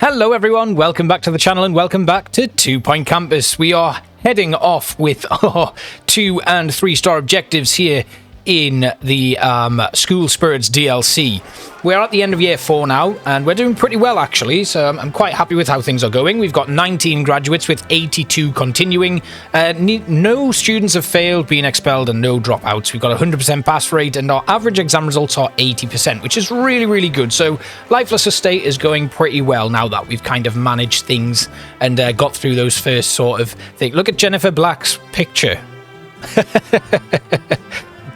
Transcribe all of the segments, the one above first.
Hello everyone, welcome back to the channel and welcome back to 2 Point Campus. We are heading off with 2 and 3 star objectives here in the School Spirits DLC. We're at the end of year 4 now and we're doing pretty well actually, so I'm quite happy with how things are going. We've got 19 graduates with 82 continuing. No students have failed, been expelled, and no dropouts. We've got a 100% pass rate and our average exam results are 80%, which is really good. So Lifeless Estate is going pretty well now that we've kind of managed things and got through those first sort of things. Look at Jennifer Black's picture.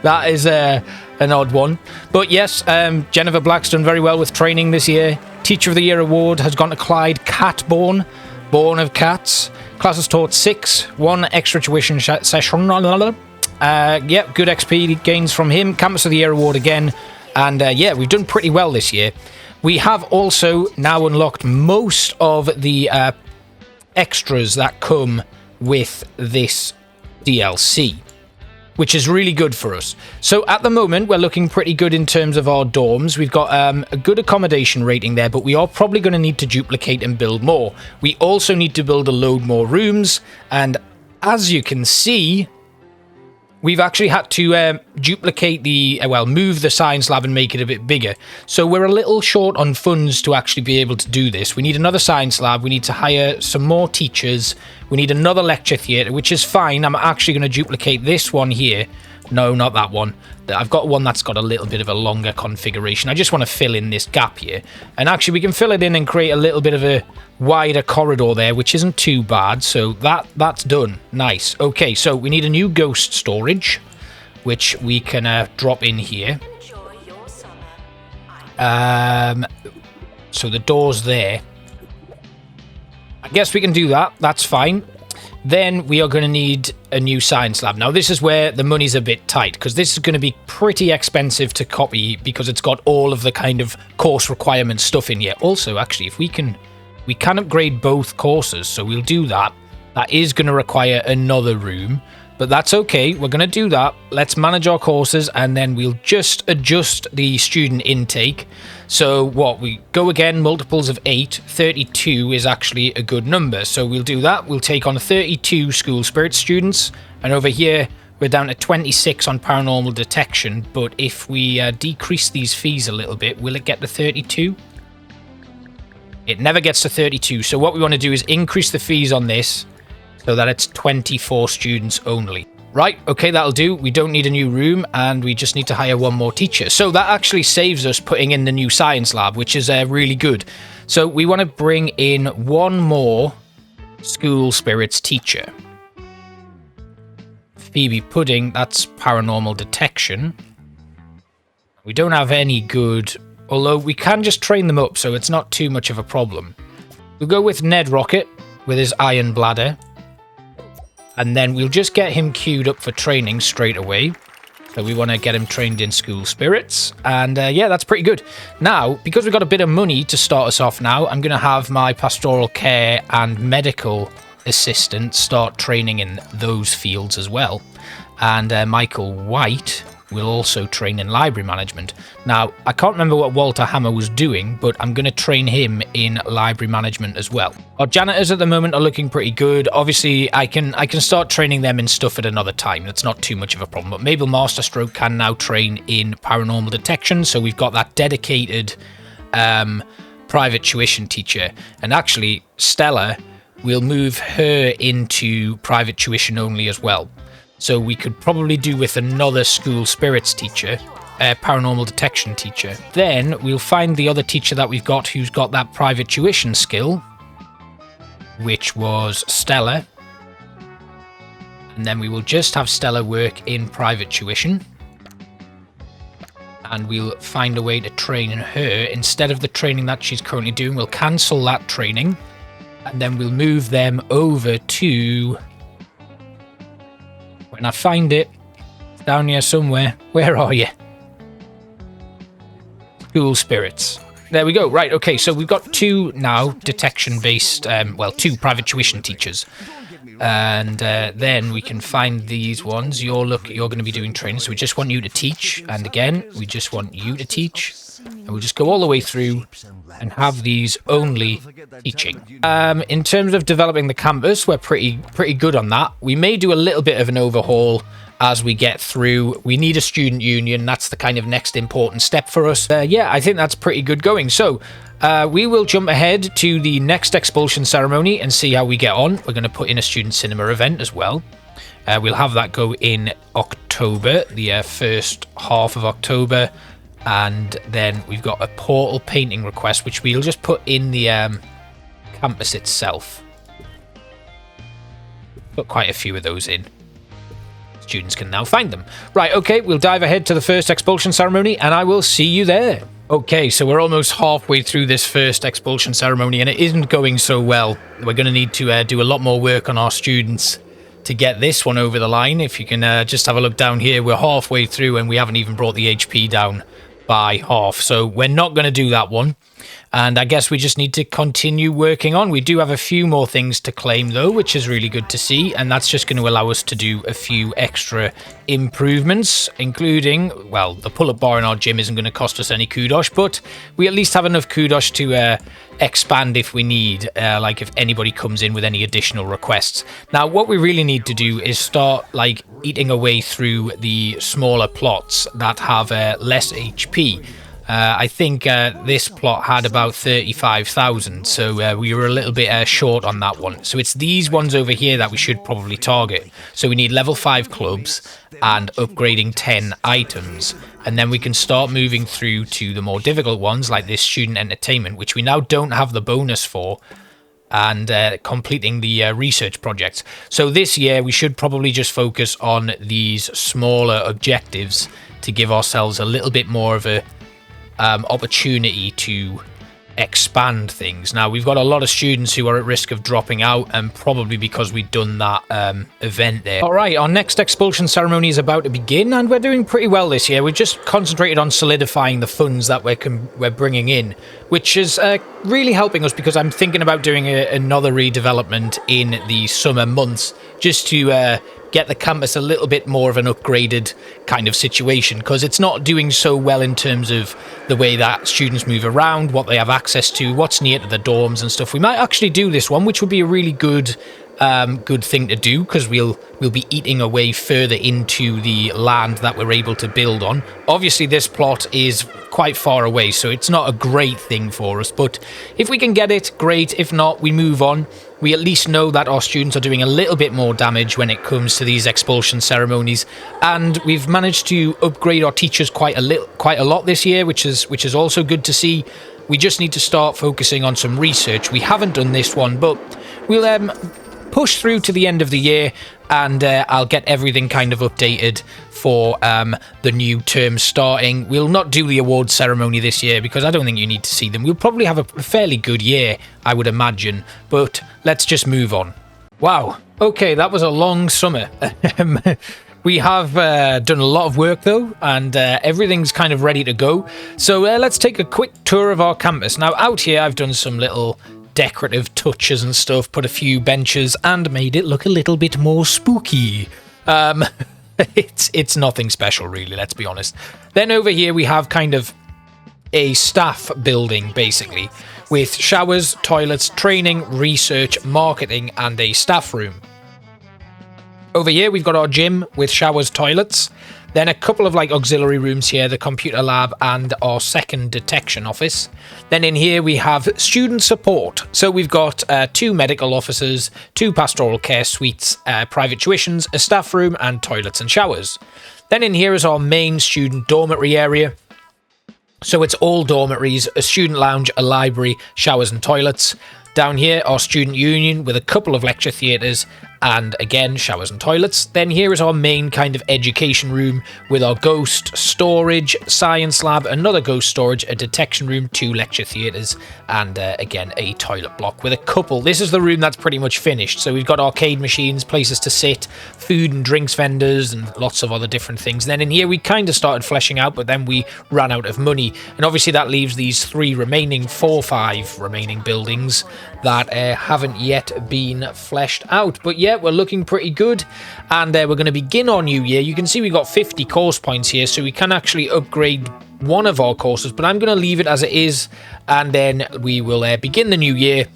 That is an odd one. But yes, Jennifer Black's done very well with training this year. Teacher of the Year award has gone to Clyde Catborn, born of cats. Class has taught 6, 1 extra tuition session. Yeah, good XP gains from him. Campus of the Year award again. And yeah, we've done pretty well this year. We have also now unlocked most of the extras that come with this DLC, which is really good for us. So at the moment, we're looking pretty good in terms of our dorms. We've got a good accommodation rating there, but we are probably going to need to duplicate and build more. We also need to build a load more rooms, and as you can see, we've actually had to duplicate the, move the science lab and make it a bit bigger. So we're a little short on funds to actually be able to do this. We need another science lab. We need to hire some more teachers. We need another lecture theatre, which is fine. I'm actually going to duplicate this one here. No, not that one. I've got one that's got a little bit of a longer configuration. I just want to fill in this gap here. And actually, we can fill it in and create a little bit of a wider corridor there, which isn't too bad. So that's done. Nice. Okay, so we need a new ghost storage, which we can drop in here. So the door's there. I guess we can do that. That's fine. Then we are going to need a new science lab. Now, this is where the money's a bit tight, because this is going to be pretty expensive to copy because it's got all of the kind of course requirement stuff in here. Also, actually, if we can upgrade both courses, so we'll do that. That is going to require another room, but that's okay. We're going to do that. Let's manage our courses, and then we'll just adjust the student intake. So what, we go again, multiples of 8, 32 is actually a good number. So we'll do that. We'll take on 32 School Spirit students. And over here, we're down to 26 on paranormal detection. But if we decrease these fees a little bit, will it get to 32? It never gets to 32. So what we want to do is increase the fees on this so that it's 24 students only. Right, okay, that'll do. We don't need a new room, and we just need to hire one more teacher. So that actually saves us putting in the new science lab, which is really good. So we want to bring in one more School Spirits teacher. Phoebe Pudding, that's paranormal detection. We don't have any good, although we can just train them up, so it's not too much of a problem. We'll go with Ned Rocket with his iron bladder. And then we'll just get him queued up for training straight away. So we want to get him trained in School Spirits. And yeah, that's pretty good. Now, because we've got a bit of money to start us off now, I'm going to have my pastoral care and medical assistant start training in those fields as well. And Michael White will also train in library management. Now, I can't remember what Walter Hammer was doing, but I'm going to train him in library management as well. Our janitors at the moment are looking pretty good. Obviously, I can start training them in stuff at another time. That's not too much of a problem. But Mabel Masterstroke can now train in paranormal detection, so we've got that dedicated private tuition teacher. And actually, Stella, we'll move her into private tuition only as well. So we could probably do with another School Spirits teacher, paranormal detection teacher. Then we'll find the other teacher that we've got who's got that private tuition skill, which was Stella. And then we will just have Stella work in private tuition. And we'll find a way to train her. Instead of the training that she's currently doing, we'll cancel that training. And then we'll move them over to... When I find it, it's down here somewhere. Where are you? School Spirits. There we go. Right, okay, so we've got 2 now detection-based, 2 private tuition teachers. And then we can find these ones. You're going to be doing training, so we just want you to teach. And again, we just want you to teach. And we'll just go all the way through and have these only teaching. In terms of developing the campus, we're pretty good on that. We may do a little bit of an overhaul as we get through. We need a student union. That's the kind of next important step for us. Yeah, I think that's pretty good going. So we will jump ahead to the next expulsion ceremony and see how we get on. We're going to put in a student cinema event as well. We'll have that go in October, the first half of October. And then we've got a portal painting request, which we'll just put in the campus itself. Put quite a few of those in. Students can now find them. Right, okay, we'll dive ahead to the first expulsion ceremony, and I will see you there. Okay, so we're almost halfway through this first expulsion ceremony, and it isn't going so well. We're going to need to do a lot more work on our students to get this one over the line. If you can just have a look down here, we're halfway through, and we haven't even brought the HP down by half, so we're not going to do that one. And I guess we just need to continue working on. We do have a few more things to claim though, which is really good to see, and that's just going to allow us to do a few extra improvements, including, well, the pull-up bar in our gym isn't going to cost us any kudos, but we at least have enough kudos to expand if we need, like if anybody comes in with any additional requests. Now what we really need to do is start like eating away through the smaller plots that have less HP. I think this plot had about 35,000, so we were a little bit short on that one. So it's these ones over here that we should probably target. So we need level 5 clubs and upgrading 10 items. And then we can start moving through to the more difficult ones, like this student entertainment, which we now don't have the bonus for, and completing the research projects. So this year we should probably just focus on these smaller objectives to give ourselves a little bit more of a opportunity to expand things. Now we've got a lot of students who are at risk of dropping out, and probably because we've done that event there. Alright, our next expulsion ceremony is about to begin, and we're doing pretty well this year. We've just concentrated on solidifying the funds that we're bringing in, which is really helping us, because I'm thinking about doing another redevelopment in the summer months, just to get the campus a little bit more of an upgraded kind of situation, because it's not doing so well in terms of the way that students move around, what they have access to, what's near to the dorms and stuff. We might actually do this one, which would be a really good thing to do, because we'll be eating away further into the land that we're able to build on. Obviously this plot is quite far away, so it's not a great thing for us, but if we can get it, great. If not, we move on. We at least know that our students are doing a little bit more damage when it comes to these expulsion ceremonies, and we've managed to upgrade our teachers quite a lot this year, which is also good to see. We just need to start focusing on some research. We haven't done this one, but we'll push through to the end of the year, and I'll get everything kind of updated for the new term starting. We'll not do the award ceremony this year because I don't think you need to see them. We'll probably have a fairly good year, I would imagine, but let's just move on. Wow, okay, that was a long summer. We have done a lot of work though, and everything's kind of ready to go. So let's take a quick tour of our campus. Now out here I've done some little decorative touches and stuff, put a few benches and made it look a little bit more spooky. It's nothing special really, let's be honest. Then over here we have kind of a staff building basically, with showers, toilets, training, research, marketing and a staff room. Over here we've got our gym with showers, toilets, then a couple of like auxiliary rooms here, the computer lab and our second detection office. Then in here we have student support. So we've got 2 medical officers, 2 pastoral care suites, private tuitions, a staff room and toilets and showers. Then in here is our main student dormitory area. So it's all dormitories, a student lounge, a library, showers and toilets. Down here, our student union with a couple of lecture theatres and again, showers and toilets. Then here is our main kind of education room with our ghost storage, science lab, another ghost storage, a detection room, 2 lecture theatres, and again, a toilet block with a couple. This is the room that's pretty much finished. So we've got arcade machines, places to sit, food and drinks vendors, and lots of other different things. Then in here, we kind of started fleshing out, but then we ran out of money. And obviously that leaves these 5 remaining buildings. that haven't yet been fleshed out. But yeah, we're looking pretty good, and we're going to begin our new year. You can see we got 50 course points here, so we can actually upgrade one of our courses, but I'm going to leave it as it is, and then we will begin the new year,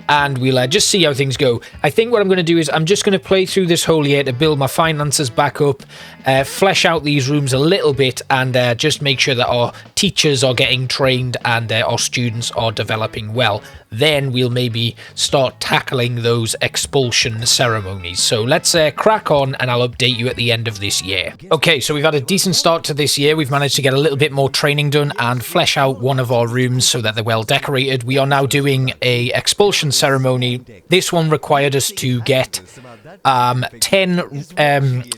and we'll just see how things go. I think what I'm going to do is I'm just going to play through this whole year to build my finances back up, flesh out these rooms a little bit, and just make sure that our teachers are getting trained and our students are developing well. Then we'll maybe start tackling those expulsion ceremonies. So let's crack on, and I'll update you at the end of this year. Okay, so we've had a decent start to this year. We've managed to get a little bit more training done and flesh out one of our rooms so that they're well decorated. We are now doing a expulsion ceremony. This one required us to get 10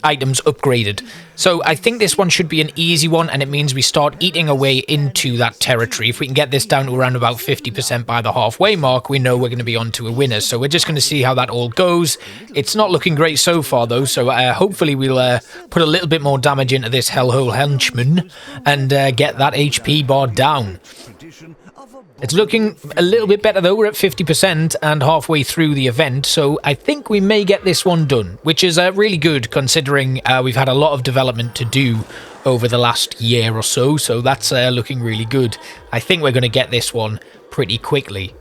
items upgraded. So I think this one should be an easy one, and it means we start eating away into that territory. If we can get this down to around about 50% by the halfway mark, we know we're going to be on to a winner. So we're just going to see how that all goes. It's not looking great so far, though, so hopefully we'll put a little bit more damage into this Hellhole henchman and get that HP bar down. It's looking a little bit better, though. We're at 50% and halfway through the event, so I think we may get this one done, which is really good considering we've had a lot of development to do over the last year or so, so that's looking really good. I think we're going to get this one pretty quickly.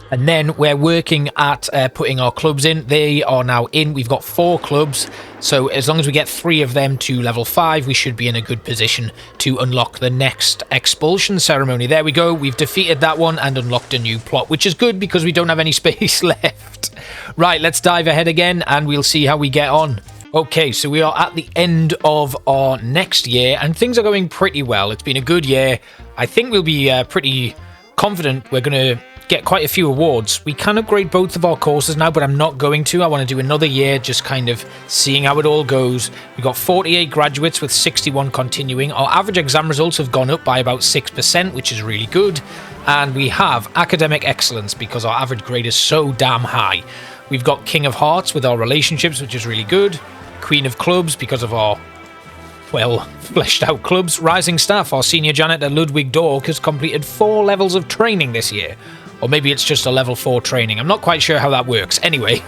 And then we're working at putting our clubs in. They are now in. We've got 4 clubs. So as long as we get 3 of them to level 5, we should be in a good position to unlock the next expulsion ceremony. There we go. We've defeated that one and unlocked a new plot, which is good because we don't have any space left. Right, let's dive ahead again and we'll see how we get on. Okay, so we are at the end of our next year and things are going pretty well. It's been a good year. I think we'll be pretty confident we're going to get quite a few awards. We can upgrade both of our courses now, but I'm not going to. I want to do another year just kind of seeing how it all goes. We've got 48 graduates with 61 continuing. Our average exam results have gone up by about 6%, which is really good. And we have academic excellence because our average grade is so damn high. We've got King of Hearts with our relationships, which is really good. Queen of Clubs because of our well fleshed out clubs. Rising Staff, our senior janitor Ludwig Dork has completed 4 levels of training this year. Or maybe it's just a level 4 training. I'm not quite sure how that works. Anyway,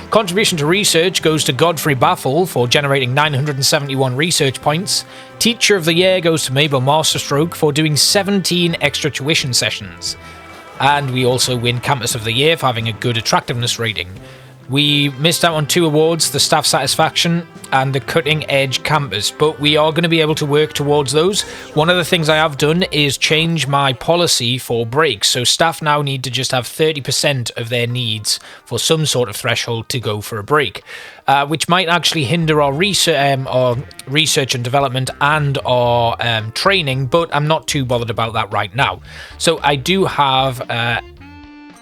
contribution to research goes to Godfrey Baffle for generating 971 research points. Teacher of the Year goes to Mabel Masterstroke for doing 17 extra tuition sessions. And we also win Campus of the Year for having a good attractiveness rating. We missed out on 2 awards, the Staff Satisfaction and the Cutting Edge Campus, but we are going to be able to work towards those. One of the things I have done is change my policy for breaks, so staff now need to just have 30% of their needs for some sort of threshold to go for a break, which might actually hinder our research and development and our training, but I'm not too bothered about that right now. So I do have a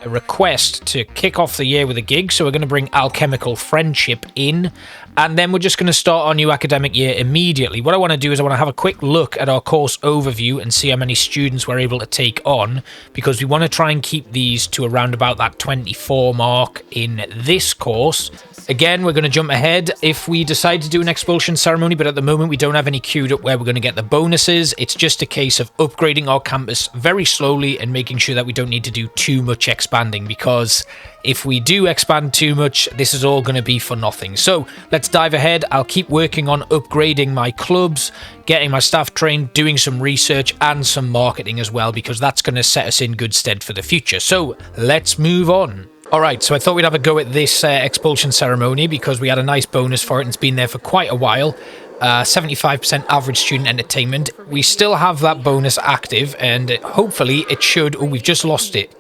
request to kick off the year with a gig, so we're going to bring Alchemical Friendship in, and then we're just going to start our new academic year immediately. What I want to do is I want to have a quick look at our course overview and see how many students we're able to take on, because we want to try and keep these to around about that 24 mark in this course. Again, we're going to jump ahead if we decide to do an expulsion ceremony, but at the moment we don't have any queued up where we're going to get the bonuses. It's just a case of upgrading our campus very slowly and making sure that we don't need to do too much expanding, because if we do expand too much, this is all going to be for nothing. So let's dive ahead. I'll keep working on upgrading my clubs, getting my staff trained, doing some research and some marketing as well, because that's going to set us in good stead for the future. So let's move on. Alright, so I thought we'd have a go at this expulsion ceremony because we had a nice bonus for it and it's been there for quite a while. 75% average student entertainment. We still have that bonus active and hopefully it should... Oh, we've just lost it.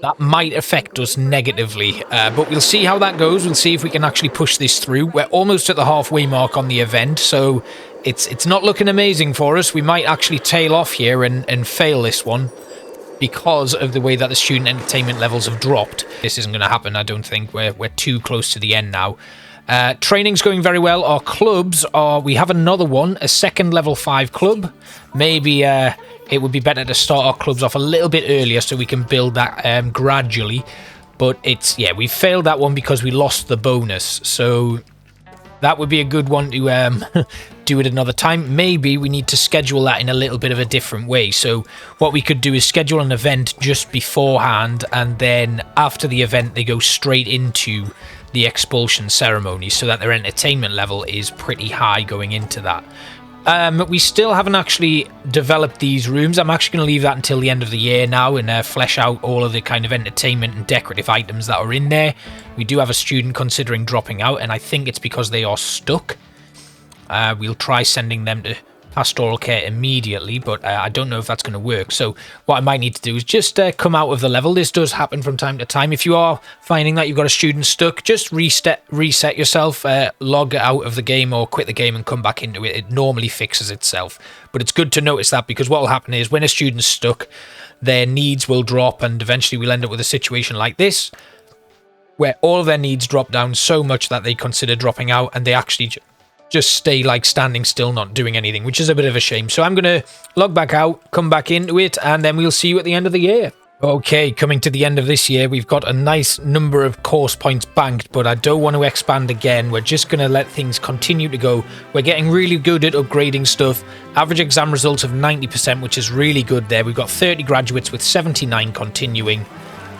That might affect us negatively, but we'll see how that goes. We'll see if we can actually push this through. We're almost at the halfway mark on the event, so it's not looking amazing for us. We might actually tail off here and fail this one because of the way that the student entertainment levels have dropped. This isn't going to happen, I don't think. We're too close to the end now. Training's going very well. Our clubs are... We have another one, a second level 5 club. Maybe... it would be better to start our clubs off a little bit earlier so we can build that gradually. But it's... Yeah, we failed that one because we lost the bonus. So that would be a good one to do it another time. Maybe we need to schedule that in a little bit of a different way. So what we could do is schedule an event just beforehand, and then after the event they go straight into the expulsion ceremony, so that their entertainment level is pretty high going into that. We still haven't actually developed these rooms. I'm actually going to leave that until the end of the year now and flesh out all of the kind of entertainment and decorative items that are in there. We do have a student considering dropping out, and I think it's because they are stuck. We'll try sending them to pastoral care immediately, but I don't know if that's going to work. So what I might need to do is just come out of the level. This does happen from time to time. If you are finding that you've got a student stuck, just reset yourself, log out of the game or quit the game and come back into it. It normally fixes itself. But it's good to notice that, because what will happen is when a student's stuck, their needs will drop, and eventually we'll end up with a situation like this, where all of their needs drop down so much that they consider dropping out, and they actually just stay like standing still, not doing anything, which is a bit of a shame. So I'm going to log back out, come back into it, and then we'll see you at the end of the year. Okay, coming to the end of this year, we've got a nice number of course points banked, but I don't want to expand again. We're just going to let things continue to go. We're getting really good at upgrading stuff. Average exam results of 90%, which is really good there. We've got 30 graduates with 79 continuing.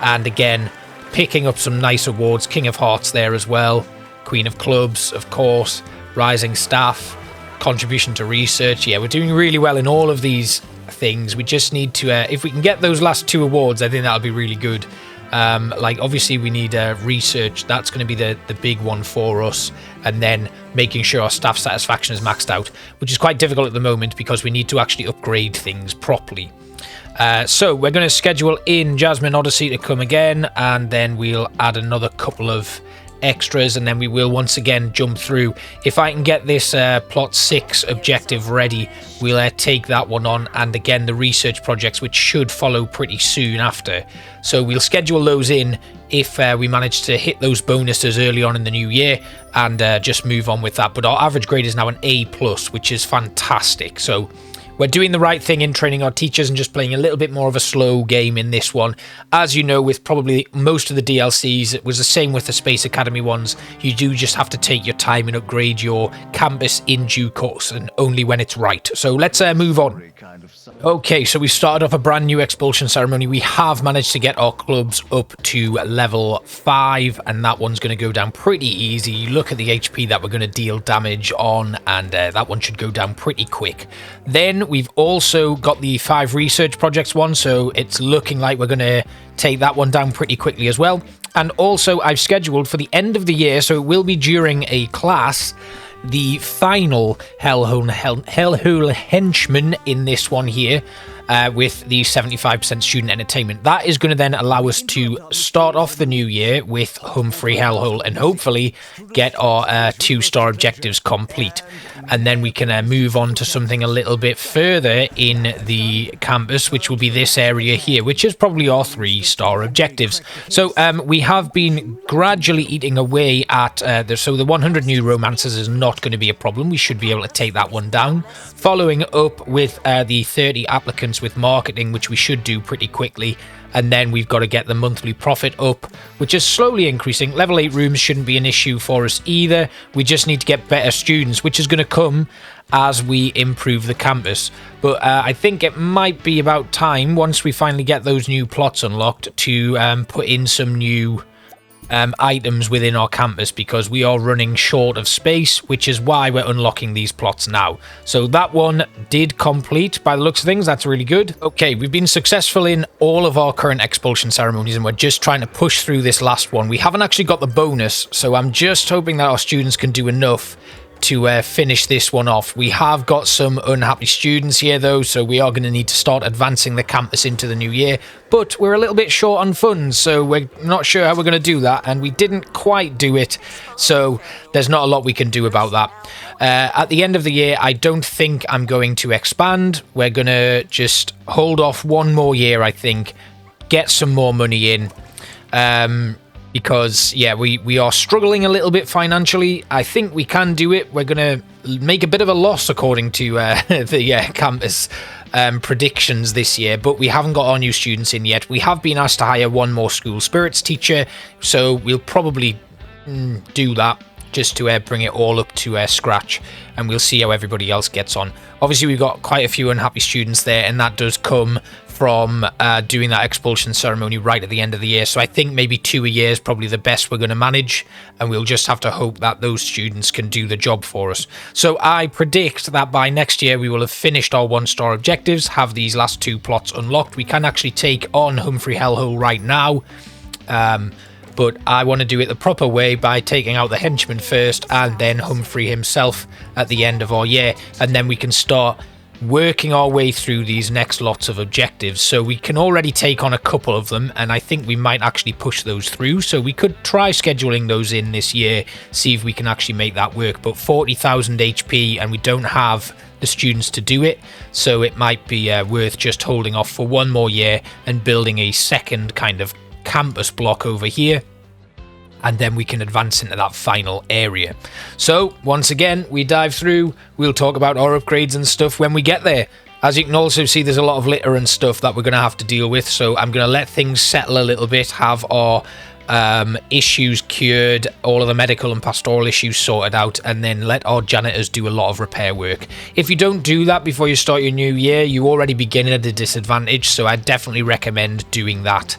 And again, picking up some nice awards. King of Hearts there as well. Queen of Clubs, of course. Rising Staff, contribution to research. Yeah, we're doing really well in all of these things. We just need to, if we can get those last 2 awards, I think that'll be really good. Like, obviously we need research. That's going to be the big one for us. And then making sure our staff satisfaction is maxed out, which is quite difficult at the moment because we need to actually upgrade things properly. So we're going to schedule in Jasmine Odyssey to come again, and then we'll add another couple of extras, and then we will once again jump through. If I can get this plot 6 objective ready, we'll take that one on, and again the research projects, which should follow pretty soon after. So we'll schedule those in if we manage to hit those bonuses early on in the new year, and just move on with that. But our average grade is now an A+, which is fantastic. So we're doing the right thing in training our teachers and just playing a little bit more of a slow game in this one. As you know, with probably most of the DLCs, it was the same with the Space Academy ones. You do just have to take your time and upgrade your campus in due course, and only when it's right. So let's move on. Okay, so we started off a brand new expulsion ceremony. We have managed to get our clubs up to level 5, and that one's going to go down pretty easy. You look at the HP that we're going to deal damage on, and that one should go down pretty quick. Then we've also got the 5 research projects one, so it's looking like we're going to take that one down pretty quickly as well. And also I've scheduled for the end of the year, so it will be during a class, the final Hellhole henchman in this one here, with the 75% student entertainment. That is going to then allow us to start off the new year with Humphrey Hellhole and hopefully get our 2-star objectives complete. And then we can move on to something a little bit further in the campus, which will be this area here, which is probably our 3-star objectives. So we have been gradually eating away at so the 100 new romances is not going to be a problem. We should be able to take that one down. Following up with the 30 applicants with marketing, which we should do pretty quickly. And then we've got to get the monthly profit up, which is slowly increasing. Level 8 rooms shouldn't be an issue for us either. We just need to get better students, which is going to come as we improve the campus. But I think it might be about time, once we finally get those new plots unlocked, to put in some new items within our campus, because we are running short of space, which is why we're unlocking these plots now. So that one did complete by the looks of things. That's really good. Okay, we've been successful in all of our current expulsion ceremonies, and we're just trying to push through this last one. We haven't actually got the bonus, so I'm just hoping that our students can do enough to finish this one off. We have got some unhappy students here though, so we are going to need to start advancing the campus into the new year, but we're a little bit short on funds, so we're not sure how we're going to do that, and we didn't quite do it, so there's not a lot we can do about that. At the end of the year, I don't think I'm going to expand. We're going to just hold off one more year, I think, get some more money in, because, yeah, we are struggling a little bit financially. I think we can do it. We're going to make a bit of a loss according to the campus predictions this year, but we haven't got our new students in yet. We have been asked to hire one more school spirits teacher, so we'll probably do that just to bring it all up to scratch, and we'll see how everybody else gets on. Obviously, we've got quite a few unhappy students there, and that does come from doing that expulsion ceremony right at the end of the year. So I think maybe 2 a year is probably the best we're going to manage, and we'll just have to hope that those students can do the job for us. So I predict that by next year we will have finished our 1-star objectives, have these last 2 plots unlocked. We can actually take on Humphrey Hellhole right now, but I want to do it the proper way by taking out the henchmen first and then Humphrey himself at the end of our year, and then we can start working our way through these next lots of objectives. So we can already take on a couple of them, and I think we might actually push those through, so we could try scheduling those in this year, see if we can actually make that work. But 40,000 HP and we don't have the students to do it, so it might be worth just holding off for 1 more year and building a second kind of campus block over here, and then we can advance into that final area. So once again, we dive through. We'll talk about our upgrades and stuff when we get there. As you can also see, there's a lot of litter and stuff that we're going to have to deal with, so I'm going to let things settle a little bit, have our issues cured, all of the medical and pastoral issues sorted out, and then let our janitors do a lot of repair work. If you don't do that before you start your new year, you already begin at a disadvantage, so I definitely recommend doing that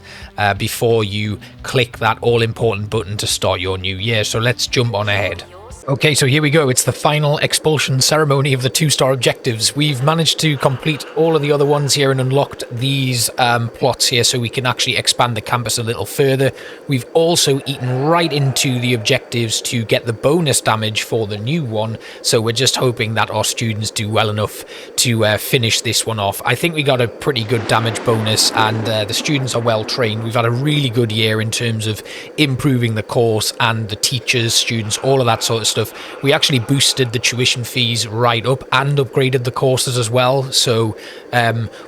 before you click that all-important button to start your new year. So let's jump on ahead. Okay, so here we go. It's the final expulsion ceremony of the 2-star objectives. We've managed to complete all of the other ones here and unlocked these plots here, so we can actually expand the campus a little further. We've also eaten right into the objectives to get the bonus damage for the new one, so we're just hoping that our students do well enough to finish this one off. I think we got a pretty good damage bonus, and the students are well trained. We've had a really good year in terms of improving the course and the teachers, students, all of that sort of stuff. We actually boosted the tuition fees right up and upgraded the courses as well. So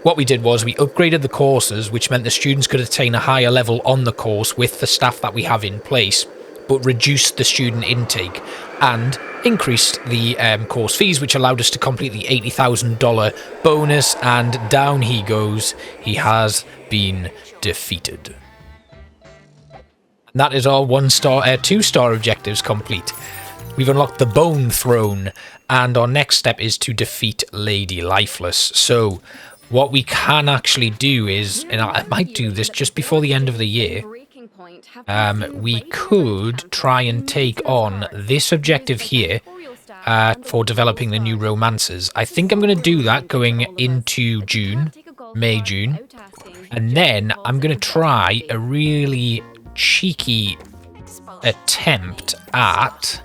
what we did was we upgraded the courses, which meant the students could attain a higher level on the course with the staff that we have in place, but reduced the student intake and increased the course fees, which allowed us to complete the $80,000 bonus. And down he goes. He has been defeated. And that is our 2-star objectives complete. We've unlocked the Bone Throne, and our next step is to defeat Lady Lifeless. So what we can actually do is, and I might do this just before the end of the year, we could try and take on this objective here for developing the new romances. I think I'm going to do that going into June, May, June, and then I'm going to try a really cheeky attempt at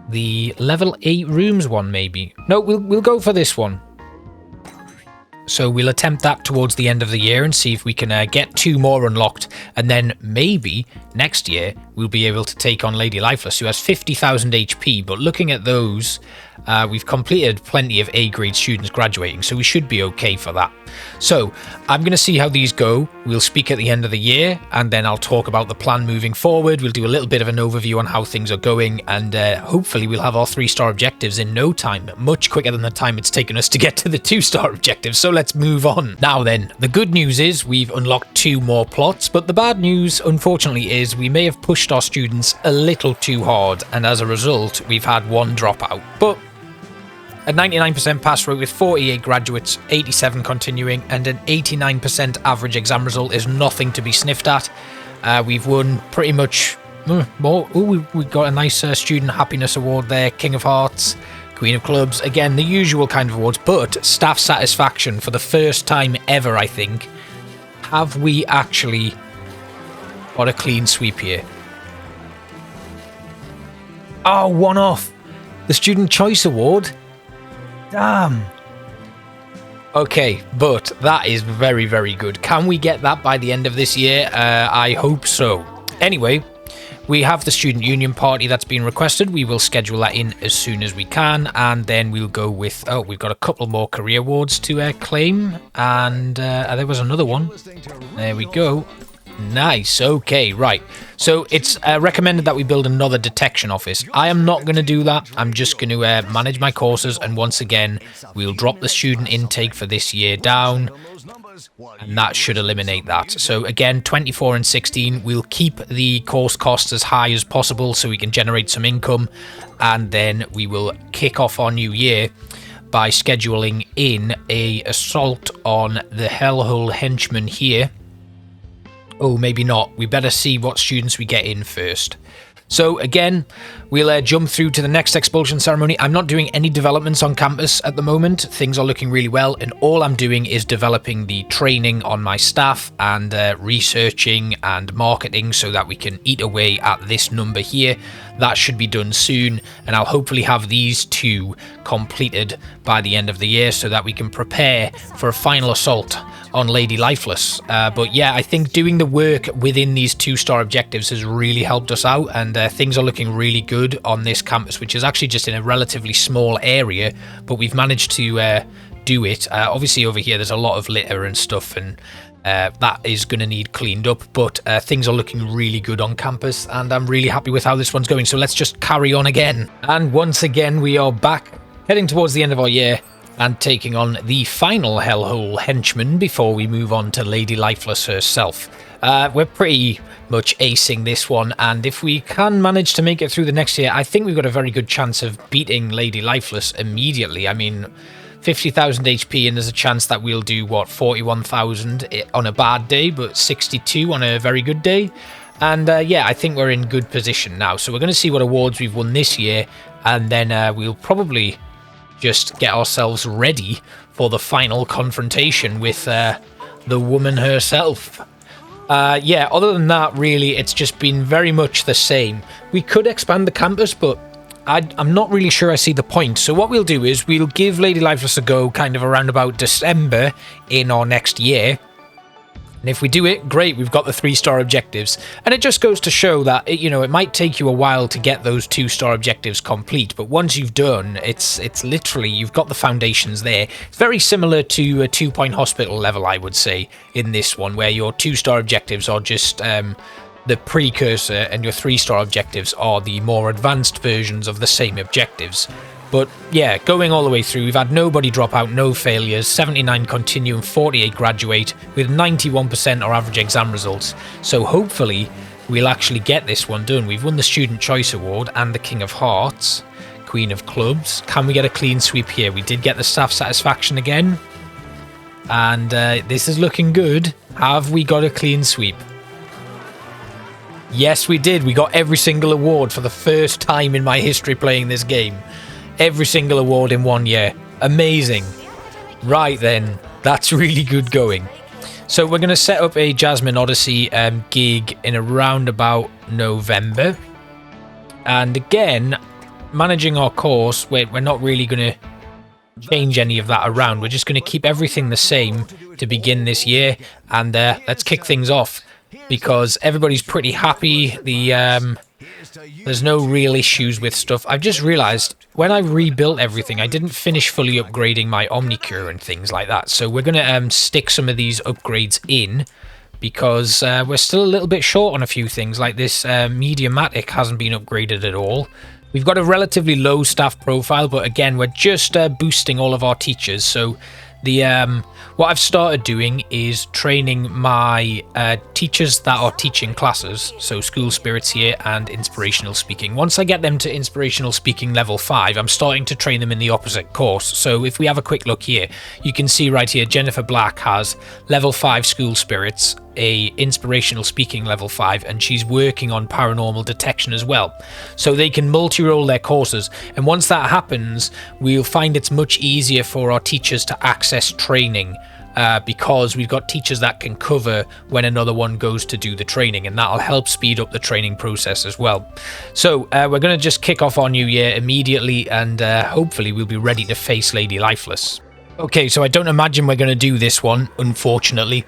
the level 8 rooms one, maybe. No, we'll go for this one. So we'll attempt that towards the end of the year and see if we can get 2 more unlocked, and then maybe next year we'll be able to take on Lady Lifeless, who has 50,000 HP. But looking at those, we've completed plenty of A-grade students graduating, so we should be okay for that. So I'm going to see how these go. We'll speak at the end of the year, and then I'll talk about the plan moving forward. We'll do a little bit of an overview on how things are going, and hopefully we'll have our 3-star objectives in no time, much quicker than the time it's taken us to get to the 2-star objectives. So let's move on. Now then, the good news is we've unlocked 2 more plots, but the bad news, unfortunately, is we may have pushed our students a little too hard, and as a result, we've had 1 dropout. But a 99% pass rate with 48 graduates, 87 continuing, and an 89% average exam result is nothing to be sniffed at. We've won pretty much more. We got a nice student happiness award there, King of Hearts, Queen of Clubs, again the usual kind of awards, but staff satisfaction for the first time ever, I think. Have we actually got a clean sweep here? Oh, 1 off. The Student Choice Award. Damn. Okay, but that is very, very good. Can we get that by the end of this year? I hope so. Anyway, we have the Student Union Party that's been requested. We will schedule that in as soon as we can, and then we'll go with... Oh, we've got a couple more career awards to claim, and there was another one. There we go. Nice. Okay, right. So it's recommended that we build another detection office. I am not going to do that. I'm just going to manage my courses, and once again, we'll drop the student intake for this year down, and that should eliminate that. So again, 24 and 16, we'll keep the course costs as high as possible so we can generate some income, and then we will kick off our new year by scheduling in a assault on the Hellhole henchmen here. Oh, maybe not. We better see what students we get in first. So again, we'll jump through to the next expulsion ceremony. I'm not doing any developments on campus at the moment. Things are looking really well, and all I'm doing is developing the training on my staff and researching and marketing so that we can eat away at this number here. That should be done soon, and I'll hopefully have these two completed by the end of the year so that we can prepare for a final assault on Lady Lifeless. But yeah, I think doing the work within these 2-star objectives has really helped us out, and things are looking really good on this campus, which is actually just in a relatively small area, but we've managed to do it. Obviously over here there's a lot of litter and stuff, and that is going to need cleaned up, but things are looking really good on campus, and I'm really happy with how this one's going. So let's just carry on again. And once again, we are back, heading towards the end of our year, and taking on the final Hellhole henchman before we move on to Lady Lifeless herself. We're pretty much acing this one, and if we can manage to make it through the next year, I think we've got a very good chance of beating Lady Lifeless immediately. I mean, 50,000 HP, and there's a chance that we'll do, what, 41,000 on a bad day, but 62 on a very good day. And yeah, I think we're in good position now. So we're going to see what awards we've won this year, and then we'll probably just get ourselves ready for the final confrontation with the woman herself. Yeah, other than that, really, it's just been very much the same. We could expand the campus, but I'm not really sure I see the point. So what we'll do is we'll give Lady Lifeless a go kind of around about December in our next year. And if we do it, great, we've got the 3-star objectives. And it just goes to show that, it might take you a while to get those 2-star objectives complete, but once you've done, it's literally, you've got the foundations there. It's very similar to a 2-point hospital level, I would say, in this one, where your 2-star objectives are just the precursor, and your 3-star objectives are the more advanced versions of the same objectives. But yeah, going all the way through, we've had nobody drop out, no failures, 79 continue and 48 graduate, with 91% our average exam results. So hopefully we'll actually get this one done. We've won the Student Choice Award and the King of Hearts, Queen of Clubs. Can we get a clean sweep here? We did get the staff satisfaction again, and this is looking good. Have we got a clean sweep? Yes, we did. We got every single award for the first time in my history playing this game. Every single award in 1 year. Amazing. Right then, that's really good going. So we're going to set up a Jasmine Odyssey gig in around about November. And again, managing our course, we're not really going to change any of that around. We're just going to keep everything the same to begin this year. And let's kick things off, because everybody's pretty happy. There's no real issues with stuff. I've just realized when I rebuilt everything, I didn't finish fully upgrading my Omnicure and things like that. So we're going to stick some of these upgrades in, because we're still a little bit short on a few things, like this Mediamatic hasn't been upgraded at all. We've got a relatively low staff profile, but again, we're just boosting all of our teachers. So what I've started doing is training my teachers that are teaching classes, so school spirits here and inspirational speaking. Once I get them to inspirational speaking level 5, I'm starting to train them in the opposite course. So if we have a quick look here, you can see right here, Jennifer Black has level 5 school spirits, a inspirational speaking level 5, and she's working on paranormal detection as well. So they can multi-roll their courses, and once that happens, we'll find it's much easier for our teachers to access training, because we've got teachers that can cover when another one goes to do the training, and that'll help speed up the training process as well. So we're going to just kick off our new year immediately, and hopefully we'll be ready to face Lady Lifeless. Okay, so I don't imagine we're going to do this one, unfortunately.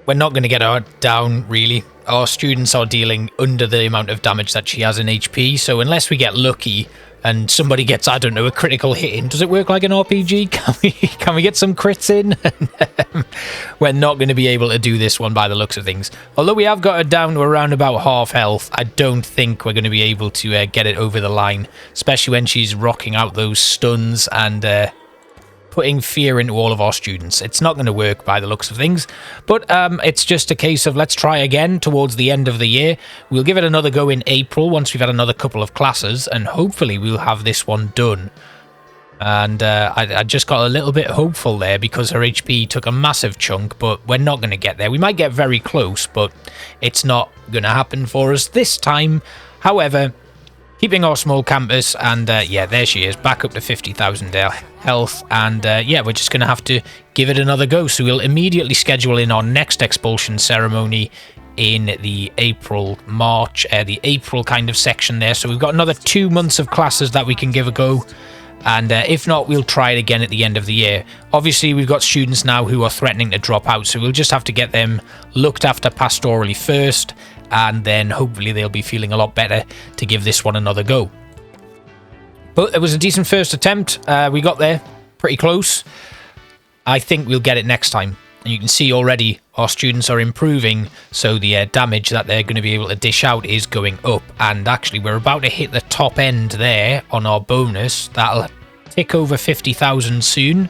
We're not going to get her down, really. Our students are dealing under the amount of damage that she has in HP, so unless we get lucky, and somebody gets, I don't know, a critical hit in. Does it work like an RPG? Can we get some crits in? We're not going to be able to do this one by the looks of things. Although we have got it down to around about half health, I don't think we're going to be able to get it over the line, especially when she's rocking out those stuns and putting fear into all of our students. It's not going to work by the looks of things, but it's just a case of let's try again towards the end of the year. We'll give it another go in April once we've had another couple of classes, and hopefully we'll have this one done. And I just got a little bit hopeful there because her HP took a massive chunk, but we're not going to get there. We might get very close, but it's not going to happen for us this time. However, keeping our small campus, and yeah, there she is, back up to 50,000 health, and yeah, we're just going to have to give it another go. So we'll immediately schedule in our next expulsion ceremony in the April kind of section there. So we've got another 2 months of classes that we can give a go, and if not, we'll try it again at the end of the year. Obviously, we've got students now who are threatening to drop out, so we'll just have to get them looked after pastorally first, and then hopefully they'll be feeling a lot better to give this one another go. But it was a decent first attempt. We got there pretty close. I think we'll get it next time. And you can see already our students are improving, so the damage that they're going to be able to dish out is going up. And actually, we're about to hit the top end there on our bonus. That'll tick over 50,000 soon.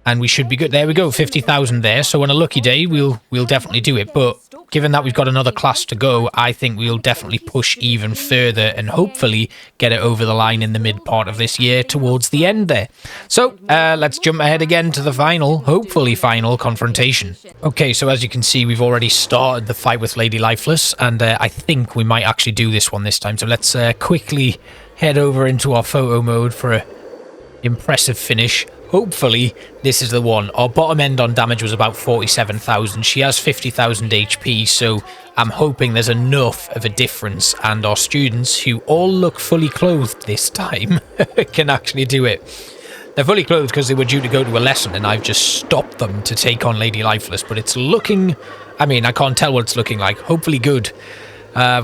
And we should be good. There we go, 50,000 there. So on a lucky day, we'll definitely do it. But given that we've got another class to go, I think we'll definitely push even further and hopefully get it over the line in the mid part of this year towards the end there. So let's jump ahead again to the final, hopefully final confrontation. Okay, so as you can see, we've already started the fight with Lady Lifeless, and I think we might actually do this one this time. So let's quickly head over into our photo mode for a impressive finish. Hopefully this is the one. Our bottom end on damage was about 47,000. She has 50,000 HP, so I'm hoping there's enough of a difference, and our students, who all look fully clothed this time, can actually do it. They're fully clothed because they were due to go to a lesson, and I've just stopped them to take on Lady Lifeless, but it's looking, I mean, I can't tell what it's looking like. Hopefully good.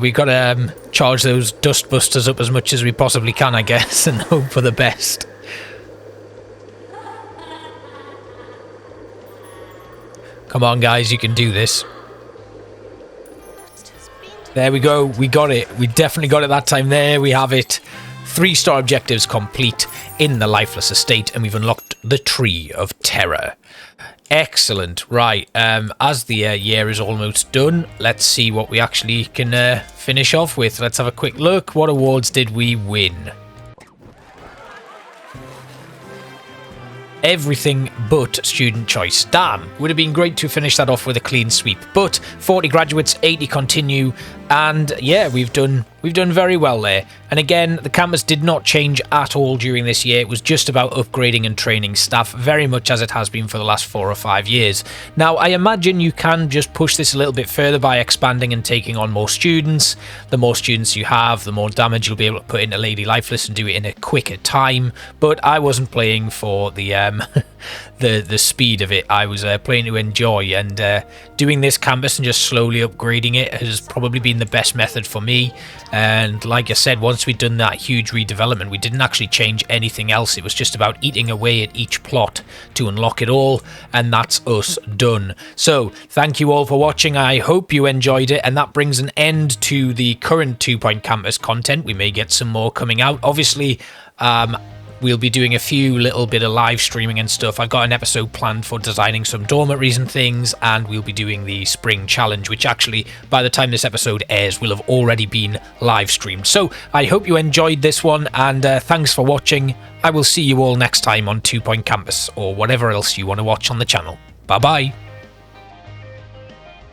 We've got to charge those dust busters up as much as we possibly can, I guess, and hope for the best. Come on, guys, you can do this. There we go. We got it. We definitely got it that time. There we have it. 3-star objectives complete in the Lifeless estate, and we've unlocked the Tree of Terror. Excellent. Right, as the year is almost done, let's see what we actually can finish off with. Let's have a quick look. What awards did we win? Everything but student choice. Damn, would have been great to finish that off with a clean sweep. But 40 graduates, 80 continue, and yeah, we've done very well there. And again, the campus did not change at all during this year. It was just about upgrading and training staff, very much as it has been for the last 4 or 5 years. Now, I imagine you can just push this a little bit further by expanding and taking on more students. The more students you have, the more damage you'll be able to put into Lady Lifeless and do it in a quicker time. But I wasn't playing for the the speed of it. I was playing to enjoy, and doing this campus and just slowly upgrading it has probably been the best method for me. And like I said, once we'd done that huge redevelopment, we didn't actually change anything else. It was just about eating away at each plot to unlock it all, and that's us done. So thank you all for watching. I hope you enjoyed it, and that brings an end to the current 2 Point Campus content. We may get some more coming out. Obviously, we'll be doing a few little bit of live streaming and stuff. I've got an episode planned for designing some dormitories and things, and we'll be doing the spring challenge, which actually, by the time this episode airs, will have already been live streamed. So I hope you enjoyed this one, and thanks for watching. I will see you all next time on 2 Point Campus, or whatever else you want to watch on the channel. Bye bye.